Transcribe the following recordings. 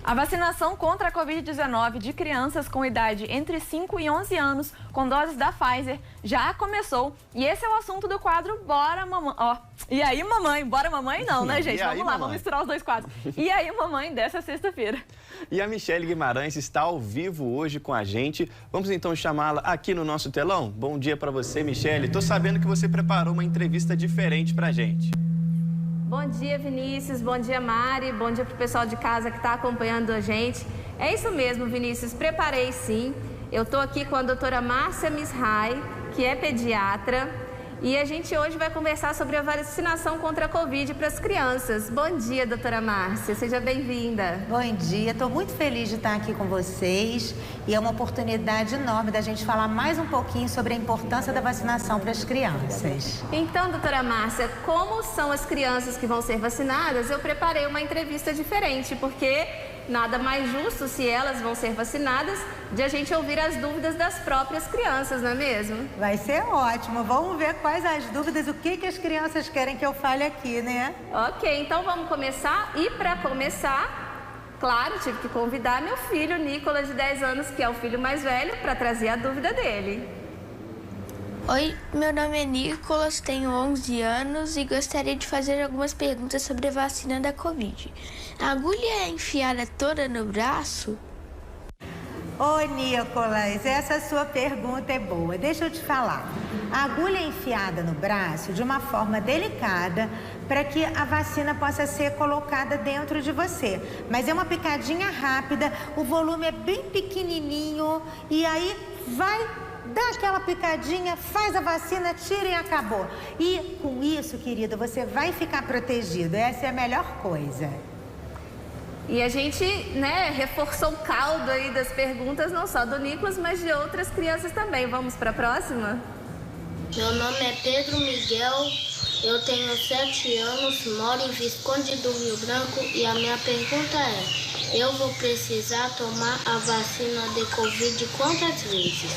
A vacinação contra a Covid-19 de crianças com idade entre 5 e 11 anos com doses da Pfizer já começou. E esse é o assunto do quadro Bora Mamãe. Ó, e aí mamãe? Bora mamãe não, né, gente? Vamos lá, vamos misturar os dois quadros. E aí mamãe dessa sexta-feira. E a Michele Guimarães está ao vivo hoje com a gente. Vamos então chamá-la aqui no nosso telão? Bom dia para você, Michele. Tô sabendo que você preparou uma entrevista diferente pra gente. Bom dia, Vinícius. Bom dia, Mari. Bom dia para o pessoal de casa que está acompanhando a gente. É isso mesmo, Vinícius. Preparei, sim. Eu estou aqui com a doutora Márcia Misrai, que é pediatra. E a gente hoje vai conversar sobre a vacinação contra a Covid para as crianças. Bom dia, doutora Márcia. Seja bem-vinda. Bom dia. Estou muito feliz de estar aqui com vocês. E é uma oportunidade enorme da gente falar mais um pouquinho sobre a importância da vacinação para as crianças. Então, doutora Márcia, como são as crianças que vão ser vacinadas, eu preparei uma entrevista diferente, porque nada mais justo, se elas vão ser vacinadas, de a gente ouvir as dúvidas das próprias crianças, não é mesmo? Vai ser ótimo. Vamos ver quais as dúvidas, o que as crianças querem que eu fale aqui, né? Ok, então vamos começar. E para começar, claro, tive que convidar meu filho, Nicolas, de 10 anos, que é o filho mais velho, para trazer a dúvida dele. Oi, meu nome é Nicolas, tenho 11 anos e gostaria de fazer algumas perguntas sobre a vacina da Covid. A agulha é enfiada toda no braço? Ô, Nicolas, essa sua pergunta é boa. Deixa eu te falar. A agulha é enfiada no braço de uma forma delicada para que a vacina possa ser colocada dentro de você. Mas é uma picadinha rápida, o volume é bem pequenininho e aí vai... dá aquela picadinha, faz a vacina, tira e acabou. E com isso, querido, você vai ficar protegido. Essa é a melhor coisa. E a gente, né, reforçou o caldo aí das perguntas, não só do Nicolas, mas de outras crianças também. Vamos para a próxima? Meu nome é Pedro Miguel, eu tenho 7 anos, moro em Visconde do Rio Branco e a minha pergunta é: eu vou precisar tomar a vacina de Covid quantas vezes?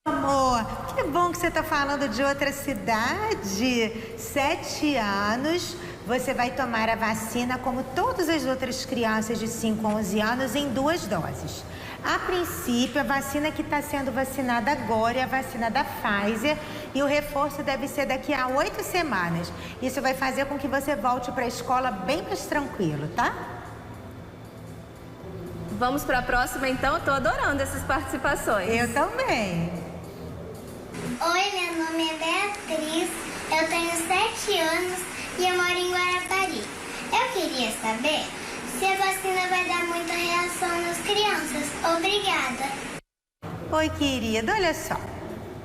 Amor, que bom que você está falando de outra cidade. 7 anos, você vai tomar a vacina como todas as outras crianças de 5 a 11 anos em 2 doses. A princípio, a vacina que está sendo vacinada agora é a vacina da Pfizer e o reforço deve ser daqui a 8 semanas. Isso vai fazer com que você volte para a escola bem mais tranquilo, tá? Vamos para a próxima, então? Eu estou adorando essas participações. Eu também. Oi, meu nome é Beatriz, eu tenho 7 anos e eu moro em Guarapari. Eu queria saber se a vacina vai dar muita reação nas crianças. Obrigada. Oi, querida, olha só.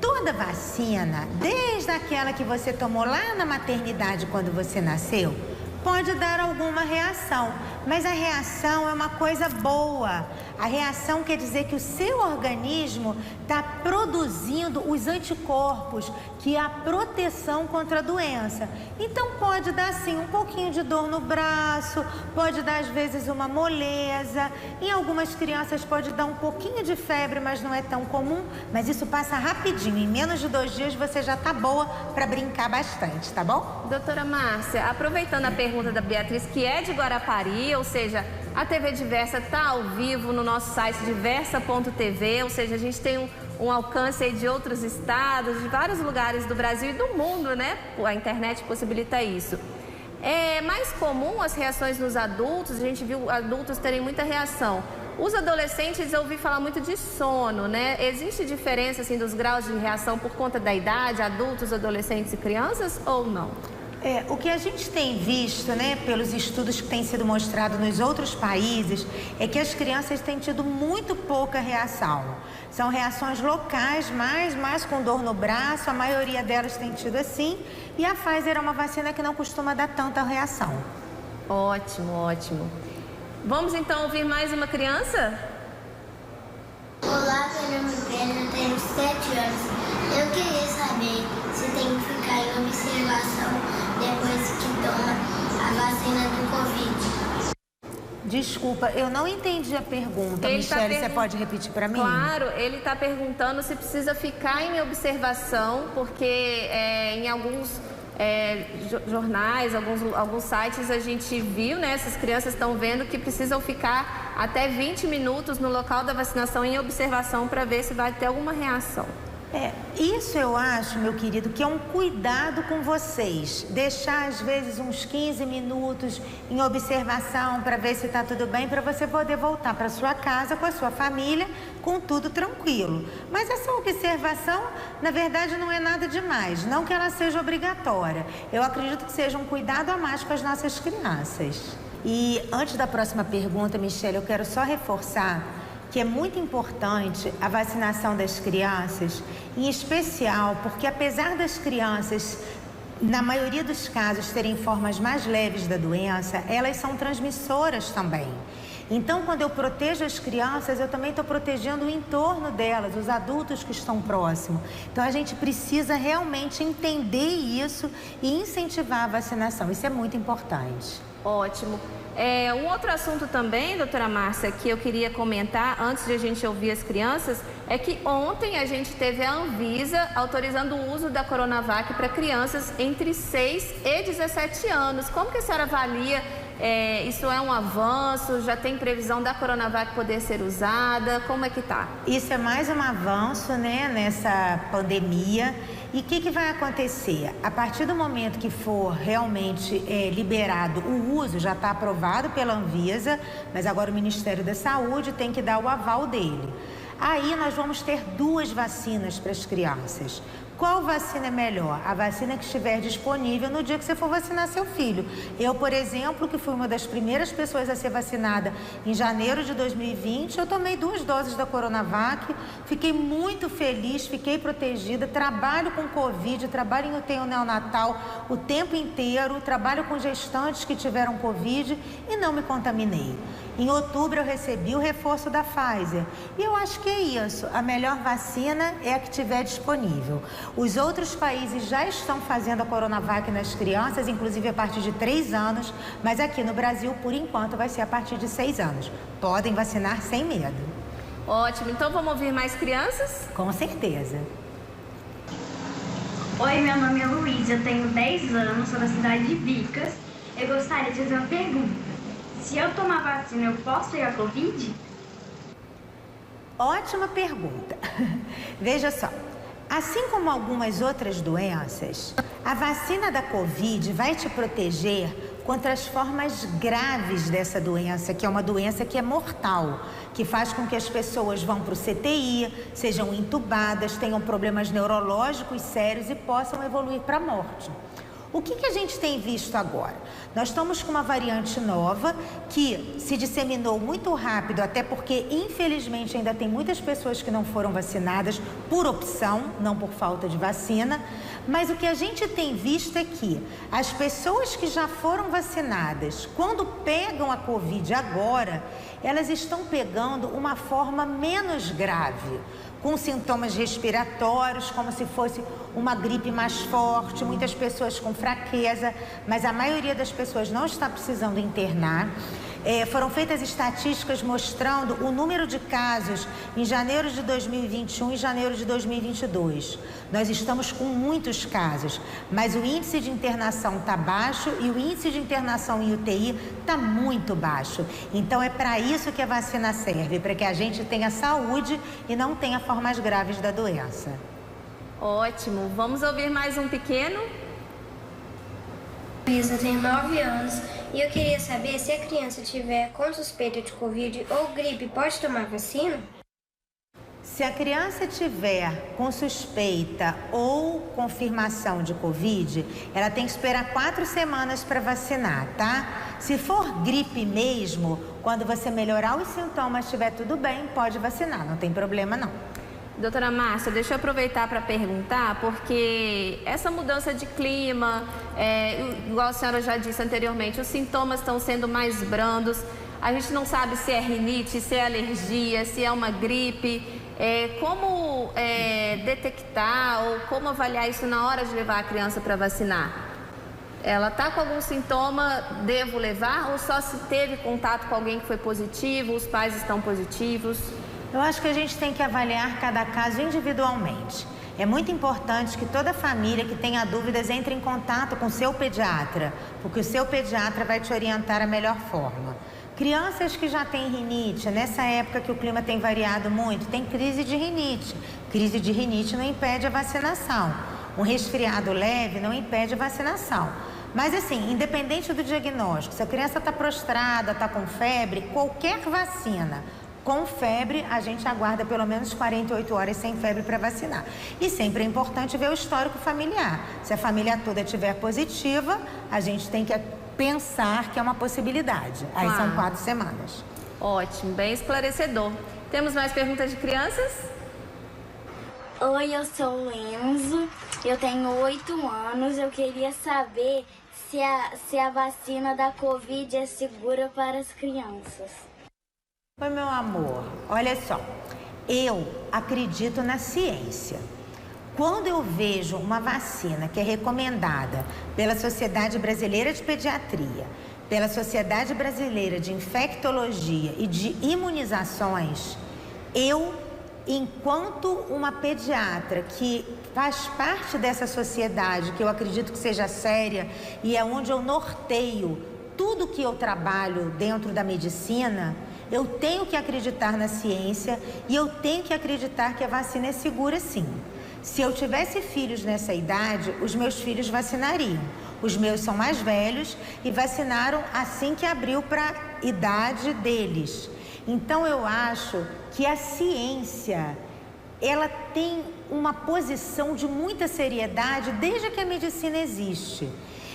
Toda vacina, desde aquela que você tomou lá na maternidade quando você nasceu, pode dar alguma reação, mas a reação é uma coisa boa. A reação quer dizer que o seu organismo está produzindo os anticorpos, que é a proteção contra a doença. Então pode dar sim um pouquinho de dor no braço, pode dar às vezes uma moleza. Em algumas crianças pode dar um pouquinho de febre, mas não é tão comum. Mas isso passa rapidinho, em menos de 2 dias você já está boa para brincar bastante, tá bom? Doutora Márcia, aproveitando a pergunta da Beatriz, que é de Guarapari, ou seja, a TV Diversa está ao vivo no nosso site diversa.tv, ou seja, a gente tem um alcance aí de outros estados, de vários lugares do Brasil e do mundo, né? A internet possibilita isso. É mais comum as reações nos adultos, a gente viu adultos terem muita reação. Os adolescentes, eu ouvi falar muito de sono, né? Existe diferença, assim, dos graus de reação por conta da idade, adultos, adolescentes e crianças, ou não? O que a gente tem visto, né, pelos estudos que têm sido mostrados nos outros países, é que as crianças têm tido muito pouca reação. São reações locais, mais com dor no braço, a maioria delas tem tido assim, e a Pfizer é uma vacina que não costuma dar tanta reação. Ótimo, ótimo. Vamos então ouvir mais uma criança? Olá, meu nome é Pedro, eu tenho 7 anos. Eu queria saber se tem que ficar em observação depois que toma a vacina do Covid. Desculpa, eu não entendi a pergunta. Michele, você pode repetir para mim? Claro, ele está perguntando se precisa ficar em observação, porque em alguns jornais, alguns sites, a gente viu, né? Essas crianças estão vendo que precisam ficar até 20 minutos no local da vacinação em observação para ver se vai ter alguma reação. Isso eu acho, meu querido, que é um cuidado com vocês. Deixar, às vezes, uns 15 minutos em observação para ver se está tudo bem, para você poder voltar para sua casa com a sua família, com tudo tranquilo. Mas essa observação, na verdade, não é nada demais. Não que ela seja obrigatória. Eu acredito que seja um cuidado a mais com as nossas crianças. E antes da próxima pergunta, Michele, eu quero só reforçar que é muito importante a vacinação das crianças, em especial porque apesar das crianças, na maioria dos casos, terem formas mais leves da doença, elas são transmissoras também. Então, quando eu protejo as crianças, eu também estou protegendo o entorno delas, os adultos que estão próximos. Então, a gente precisa realmente entender isso e incentivar a vacinação. Isso é muito importante. Ótimo. Um outro assunto também, doutora Márcia, que eu queria comentar antes de a gente ouvir as crianças, é que ontem a gente teve a Anvisa autorizando o uso da Coronavac para crianças entre 6 e 17 anos. Como que a senhora avalia? Isso é um avanço? Já tem previsão da Coronavac poder ser usada? Como é que tá? Isso é mais um avanço, né, nessa pandemia. E o que vai acontecer? A partir do momento que for realmente liberado o uso, já está aprovado pela Anvisa, mas agora o Ministério da Saúde tem que dar o aval dele. Aí nós vamos ter 2 vacinas para as crianças. Qual vacina é melhor? A vacina que estiver disponível no dia que você for vacinar seu filho. Eu, por exemplo, que fui uma das primeiras pessoas a ser vacinada em janeiro de 2020, eu tomei 2 doses da Coronavac, fiquei muito feliz, fiquei protegida, trabalho com Covid, trabalho em UTI neonatal o tempo inteiro, trabalho com gestantes que tiveram Covid e não me contaminei. Em outubro eu recebi o reforço da Pfizer e eu acho que é isso, a melhor vacina é a que tiver disponível. Os outros países já estão fazendo a Coronavac nas crianças, inclusive a partir de 3 anos, mas aqui no Brasil, por enquanto, vai ser a partir de 6 anos. Podem vacinar sem medo. Ótimo, então vamos ouvir mais crianças? Com certeza. Oi, meu nome é Luísa, eu tenho 10 anos, sou da cidade de Vicas. Eu gostaria de fazer uma pergunta. Se eu tomar vacina, eu posso pegar Covid? Ótima pergunta. Veja só, assim como algumas outras doenças, a vacina da Covid vai te proteger contra as formas graves dessa doença, que é uma doença que é mortal, que faz com que as pessoas vão para o CTI, sejam entubadas, tenham problemas neurológicos sérios e possam evoluir para a morte. O que a gente tem visto agora? Nós estamos com uma variante nova que se disseminou muito rápido, até porque, infelizmente, ainda tem muitas pessoas que não foram vacinadas por opção, não por falta de vacina. Mas o que a gente tem visto é que as pessoas que já foram vacinadas, quando pegam a Covid agora, elas estão pegando uma forma menos grave, com sintomas respiratórios, como se fosse uma gripe mais forte, muitas pessoas com fraqueza, mas a maioria das pessoas não está precisando internar. Foram feitas estatísticas mostrando o número de casos em janeiro de 2021 e janeiro de 2022. Nós estamos com muitos casos, mas o índice de internação está baixo e o índice de internação em UTI está muito baixo. Então é para isso que a vacina serve, para que a gente tenha saúde e não tenha formas graves da doença. Ótimo. Vamos ouvir mais um pequeno? Eu tenho 9 anos e eu queria saber se a criança tiver com suspeita de Covid ou gripe, pode tomar vacina? Se a criança tiver com suspeita ou confirmação de Covid, ela tem que esperar 4 semanas para vacinar, tá? Se for gripe mesmo, quando você melhorar os sintomas, estiver tudo bem, pode vacinar, não tem problema não. Doutora Márcia, deixa eu aproveitar para perguntar, porque essa mudança de clima, igual a senhora já disse anteriormente, os sintomas estão sendo mais brandos, a gente não sabe se é rinite, se é alergia, se é uma gripe, como detectar ou como avaliar isso na hora de levar a criança para vacinar? Ela está com algum sintoma, devo levar, ou só se teve contato com alguém que foi positivo, os pais estão positivos? Eu acho que a gente tem que avaliar cada caso individualmente. É muito importante que toda família que tenha dúvidas entre em contato com o seu pediatra, porque o seu pediatra vai te orientar a melhor forma. Crianças que já têm rinite, nessa época que o clima tem variado muito, tem crise de rinite. Crise de rinite não impede a vacinação. Um resfriado leve não impede a vacinação. Mas assim, independente do diagnóstico, se a criança está prostrada, está com febre, qualquer vacina com febre, a gente aguarda pelo menos 48 horas sem febre para vacinar. E sempre é importante ver o histórico familiar. Se a família toda estiver positiva, a gente tem que pensar que é uma possibilidade. Aí são 4 semanas. Ótimo, bem esclarecedor. Temos mais perguntas de crianças? Oi, eu sou o Enzo, eu tenho 8 anos, eu queria saber se a vacina da Covid é segura para as crianças. Oi, meu amor, olha só, eu acredito na ciência. Quando eu vejo uma vacina que é recomendada pela Sociedade Brasileira de Pediatria, pela Sociedade Brasileira de Infectologia e de Imunizações, eu, enquanto uma pediatra que faz parte dessa sociedade, que eu acredito que seja séria e é onde eu norteio tudo que eu trabalho dentro da medicina, eu tenho que acreditar na ciência e eu tenho que acreditar que a vacina é segura, sim. Se eu tivesse filhos nessa idade, os meus filhos vacinariam. Os meus são mais velhos e vacinaram assim que abriu para a idade deles. Então eu acho que a ciência, ela tem uma posição de muita seriedade desde que a medicina existe.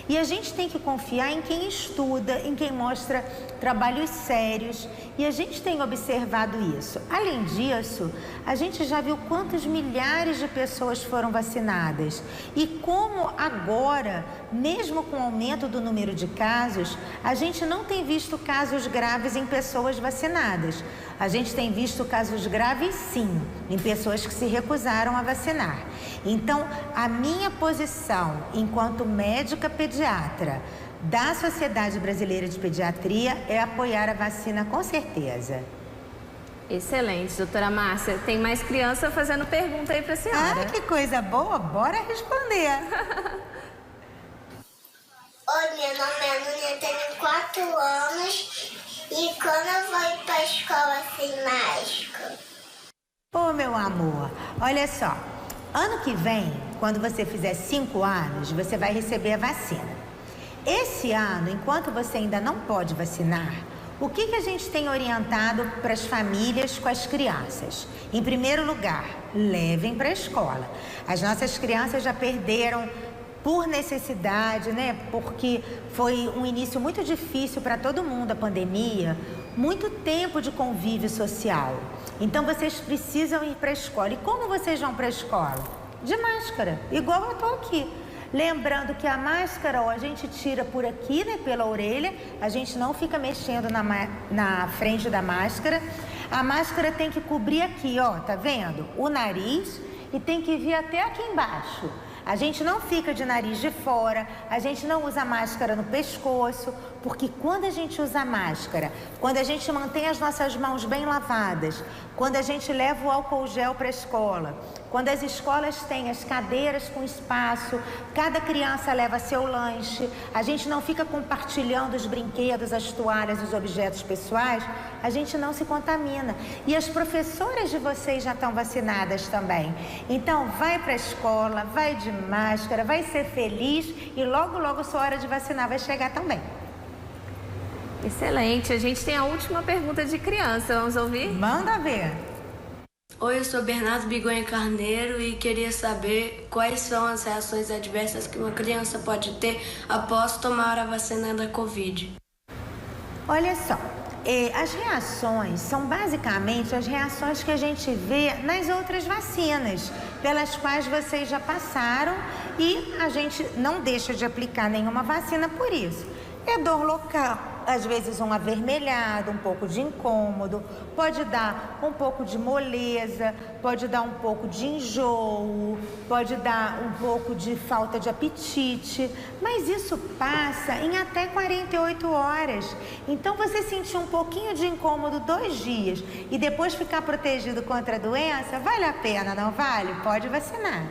E a gente tem que confiar em quem estuda, em quem mostra trabalhos sérios. E a gente tem observado isso. Além disso, a gente já viu quantos milhares de pessoas foram vacinadas. E como agora, mesmo com o aumento do número de casos, a gente não tem visto casos graves em pessoas vacinadas. A gente tem visto casos graves, sim, em pessoas que se recusaram a vacinar. Então, a minha posição enquanto médica pediatra da Sociedade Brasileira de Pediatria é apoiar a vacina com certeza. Excelente, doutora Márcia. Tem mais criança fazendo pergunta aí para a senhora. Ah, que coisa boa! Bora responder. Oi, meu nome é Núnia, eu tenho 4 anos e quando eu vou ir para a escola sem máscara? Ô, meu amor, olha só. Ano que vem, quando você fizer 5 anos, você vai receber a vacina. Esse ano, enquanto você ainda não pode vacinar, o que a gente tem orientado para as famílias com as crianças? Em primeiro lugar, levem para a escola. As nossas crianças já perderam por necessidade, né? Porque foi um início muito difícil para todo mundo, a pandemia, muito tempo de convívio social. Então, vocês precisam ir para a escola. E como vocês vão para a escola? De máscara, igual eu estou aqui. Lembrando que a máscara, ó, a gente tira por aqui, né, pela orelha, a gente não fica mexendo na frente da máscara. A máscara tem que cobrir aqui, ó, tá vendo? O nariz e tem que vir até aqui embaixo. A gente não fica de nariz de fora, a gente não usa máscara no pescoço, porque quando a gente usa máscara, quando a gente mantém as nossas mãos bem lavadas, quando a gente leva o álcool gel para a escola, quando as escolas têm as cadeiras com espaço, cada criança leva seu lanche, a gente não fica compartilhando os brinquedos, as toalhas, os objetos pessoais, a gente não se contamina. E as professoras de vocês já estão vacinadas também. Então, vai para a escola, vai de máscara, vai ser feliz e logo, logo sua hora de vacinar vai chegar também. Excelente. A gente tem a última pergunta de criança. Vamos ouvir? Manda ver. Oi, eu sou Bernardo Bigonha Carneiro e queria saber quais são as reações adversas que uma criança pode ter após tomar a vacina da Covid. Olha só, as reações são basicamente as reações que a gente vê nas outras vacinas, pelas quais vocês já passaram e a gente não deixa de aplicar nenhuma vacina por isso. É dor local, às vezes um avermelhado, um pouco de incômodo, pode dar um pouco de moleza, pode dar um pouco de enjoo, pode dar um pouco de falta de apetite, mas isso passa em até 48 horas. Então, você sentir um pouquinho de incômodo 2 dias e depois ficar protegido contra a doença, vale a pena, não vale? Pode vacinar.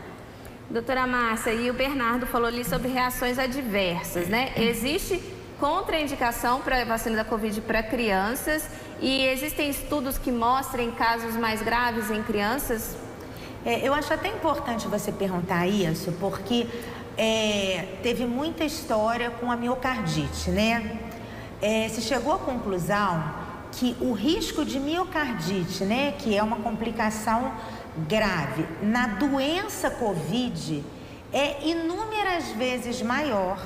Doutora Márcia, e o Bernardo falou ali sobre reações adversas, né? Existe contraindicação para a vacina da Covid para crianças e existem estudos que mostrem casos mais graves em crianças? Eu acho até importante você perguntar isso, porque teve muita história com a miocardite, né? Se chegou à conclusão que o risco de miocardite, né, que é uma complicação grave na doença Covid, é inúmeras vezes maior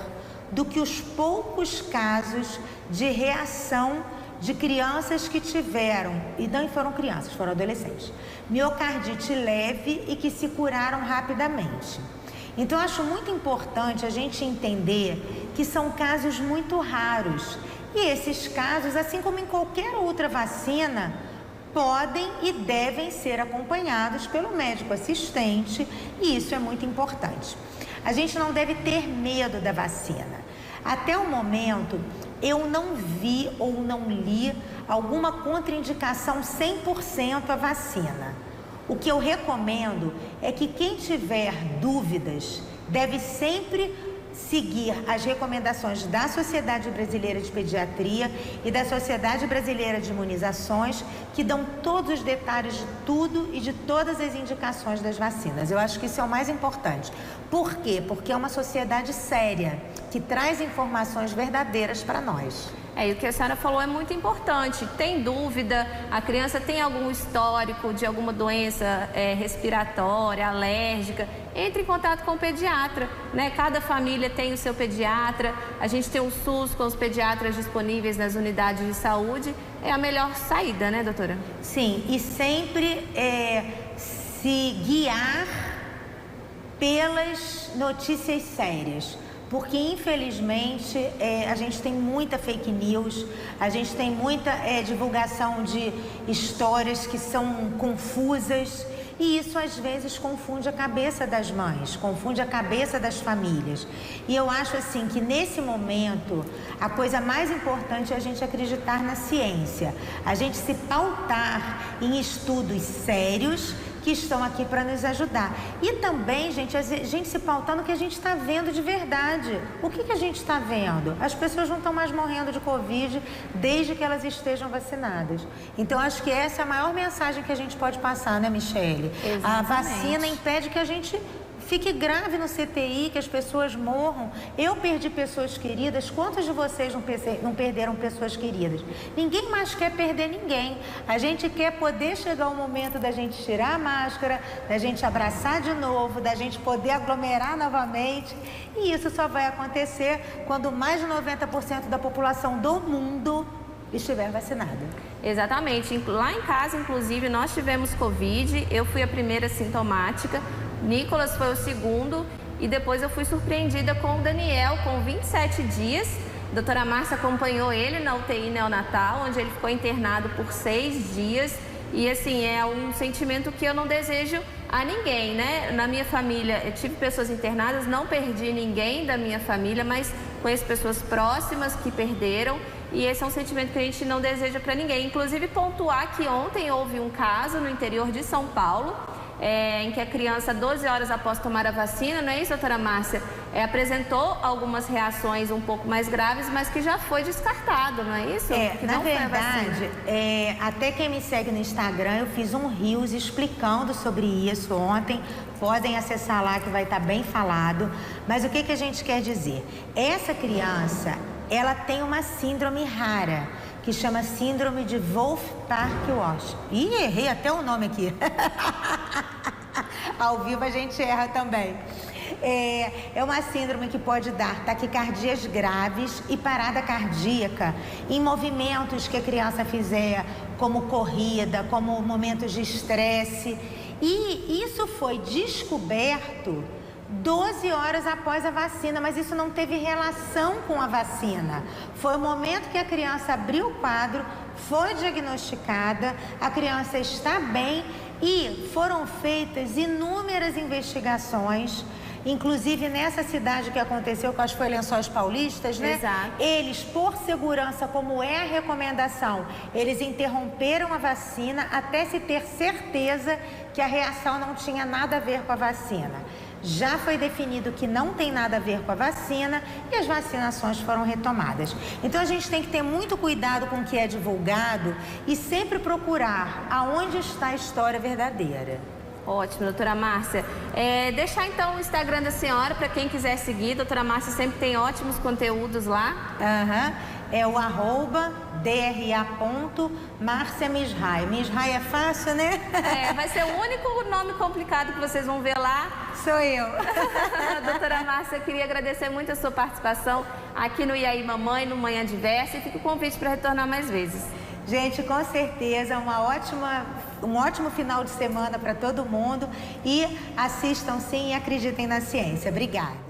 do que os poucos casos de reação de crianças que tiveram, e não foram crianças, foram adolescentes, miocardite leve e que se curaram rapidamente. Então, eu acho muito importante a gente entender que são casos muito raros. E esses casos, assim como em qualquer outra vacina, podem e devem ser acompanhados pelo médico assistente, e isso é muito importante. A gente não deve ter medo da vacina. Até o momento, eu não vi ou não li alguma contraindicação 100% à vacina. O que eu recomendo é que quem tiver dúvidas deve sempre seguir as recomendações da Sociedade Brasileira de Pediatria e da Sociedade Brasileira de Imunizações, que dão todos os detalhes de tudo e de todas as indicações das vacinas. Eu acho que isso é o mais importante. Por quê? Porque é uma sociedade séria, que traz informações verdadeiras para nós. E o que a senhora falou é muito importante. Tem dúvida, a criança tem algum histórico de alguma doença respiratória, alérgica, entre em contato com o pediatra, né? Cada família tem o seu pediatra, a gente tem o SUS com os pediatras disponíveis nas unidades de saúde. É a melhor saída, né, doutora? Sim, e sempre se guiar pelas notícias sérias. Porque, infelizmente, a gente tem muita fake news, a gente tem muita divulgação de histórias que são confusas e isso, às vezes, confunde a cabeça das mães, confunde a cabeça das famílias. E eu acho, assim, que nesse momento, a coisa mais importante é a gente acreditar na ciência, a gente se pautar em estudos sérios que estão aqui para nos ajudar. E também, gente, a gente se pautar no que a gente está vendo de verdade. O que a gente está vendo? As pessoas não estão mais morrendo de Covid desde que elas estejam vacinadas. Então, acho que essa é a maior mensagem que a gente pode passar, né, Michele? Exatamente. A vacina impede que a gente fique grave no CTI, que as pessoas morram. Eu perdi pessoas queridas. Quantos de vocês não perderam pessoas queridas? Ninguém mais quer perder ninguém. A gente quer poder chegar o momento da gente tirar a máscara, da gente abraçar de novo, da gente poder aglomerar novamente. E isso só vai acontecer quando mais de 90% da população do mundo estiver vacinada. Exatamente. Lá em casa, inclusive, nós tivemos Covid. Eu fui a primeira sintomática. Nicolas foi o segundo e depois eu fui surpreendida com o Daniel, com 27 dias. A doutora Márcia acompanhou ele na UTI neonatal, onde ele ficou internado por 6 dias. E assim, é um sentimento que eu não desejo a ninguém, né? Na minha família, eu tive pessoas internadas, não perdi ninguém da minha família, mas conheço pessoas próximas que perderam. E esse é um sentimento que a gente não deseja para ninguém. Inclusive, pontuar que ontem houve um caso no interior de São Paulo, em que a criança, 12 horas após tomar a vacina, não é isso, doutora Márcia? Apresentou algumas reações um pouco mais graves, mas que já foi descartado, não é isso? Que na não verdade, até quem me segue no Instagram, eu fiz um Reels explicando sobre isso ontem. Podem acessar lá que vai estar bem falado. Mas o que a gente quer dizer? Essa criança, ela tem uma síndrome rara, que chama síndrome de Wolff-Park-Walsh. Ih, errei até o nome aqui. Ao vivo a gente erra também. É uma síndrome que pode dar taquicardias graves e parada cardíaca em movimentos que a criança fizer, como corrida, como momentos de estresse. E isso foi descoberto 12 horas após a vacina, mas isso não teve relação com a vacina. Foi o momento que a criança abriu o quadro, foi diagnosticada, a criança está bem e foram feitas inúmeras investigações, inclusive nessa cidade que aconteceu, que acho que foi Lençóis Paulistas, né? Exato. Eles, por segurança, como é a recomendação, eles interromperam a vacina até se ter certeza que a reação não tinha nada a ver com a vacina. Já foi definido que não tem nada a ver com a vacina e as vacinações foram retomadas. Então a gente tem que ter muito cuidado com o que é divulgado e sempre procurar aonde está a história verdadeira. Ótimo, doutora Márcia. Deixar então o Instagram da senhora para quem quiser seguir. Doutora Márcia sempre tem ótimos conteúdos lá. É o @dra.marciamisrai. Misrai é fácil, né? Vai ser o único nome complicado que vocês vão ver lá. Sou eu. Doutora Márcia, eu queria agradecer muito a sua participação aqui no E aí Mamãe, no Manhã Diversa, e fica o convite para retornar mais vezes. Gente, com certeza, um ótimo final de semana para todo mundo e assistam sim e acreditem na ciência. Obrigada.